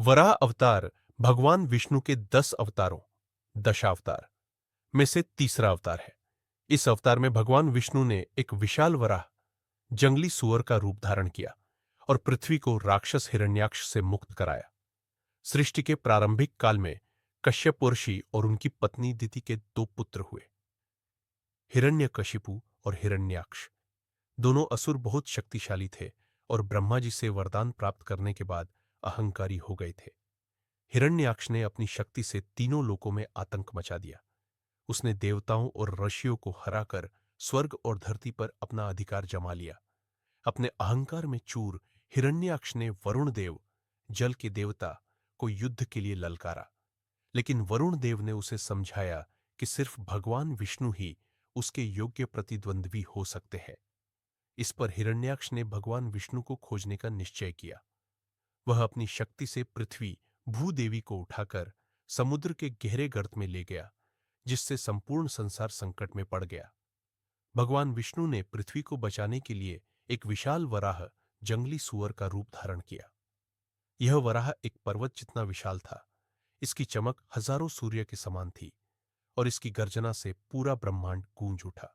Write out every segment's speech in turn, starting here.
वराह अवतार भगवान विष्णु के 10 अवतारों, दशावतार में से तीसरा अवतार है। इस अवतार में भगवान विष्णु ने एक विशाल वराह, जंगली सुअर का रूप धारण किया और पृथ्वी को राक्षस हिरण्याक्ष से मुक्त कराया। सृष्टि के प्रारंभिक काल में कश्यप ऋषि और उनकी पत्नी दिति के 2 पुत्र हुए, हिरण्यकशिपु और हिरण्याक्ष। दोनों असुर बहुत शक्तिशाली थे और ब्रह्मा जी से वरदान प्राप्त करने के बाद अहंकारी हो गए थे। हिरण्याक्ष ने अपनी शक्ति से तीनों लोकों में आतंक मचा दिया। उसने देवताओं और ऋषियों को हराकर स्वर्ग और धरती पर अपना अधिकार जमा लिया। अपने अहंकार में चूर हिरण्याक्ष ने वरुण देव, जल के देवता, को युद्ध के लिए ललकारा, लेकिन वरुण देव ने उसे समझाया कि सिर्फ भगवान विष्णु ही उसके योग्य प्रतिद्वंद्वी हो सकते हैं। इस पर हिरण्याक्ष ने भगवान विष्णु को खोजने का निश्चय किया। वह अपनी शक्ति से पृथ्वी, भूदेवी को उठाकर समुद्र के गहरे गर्त में ले गया, जिससे संपूर्ण संसार संकट में पड़ गया। भगवान विष्णु ने पृथ्वी को बचाने के लिए एक विशाल वराह, जंगली सूअर का रूप धारण किया। यह वराह एक पर्वत जितना विशाल था। इसकी चमक हजारों सूर्य के समान थी और इसकी गर्जना से पूरा ब्रह्मांड गूंज उठा।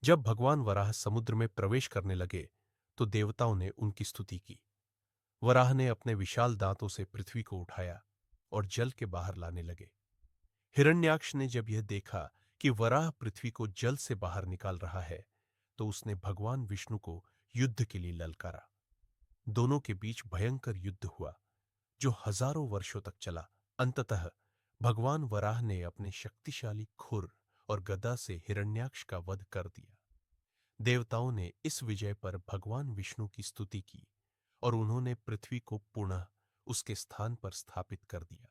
जब भगवान वराह समुद्र में प्रवेश करने लगे तो देवताओं ने उनकी स्तुति की। वराह ने अपने विशाल दांतों से पृथ्वी को उठाया और जल के बाहर लाने लगे। हिरण्याक्ष ने जब यह देखा कि वराह पृथ्वी को जल से बाहर निकाल रहा है, तो उसने भगवान विष्णु को युद्ध के लिए ललकारा। दोनों के बीच भयंकर युद्ध हुआ, जो हजारों वर्षों तक चला। अंततः भगवान वराह ने अपने शक्तिशाली खुर और गदा से हिरण्याक्ष का वध कर दिया। देवताओं ने इस विजय पर भगवान विष्णु की स्तुति की और उन्होंने पृथ्वी को पुनः उसके स्थान पर स्थापित कर दिया।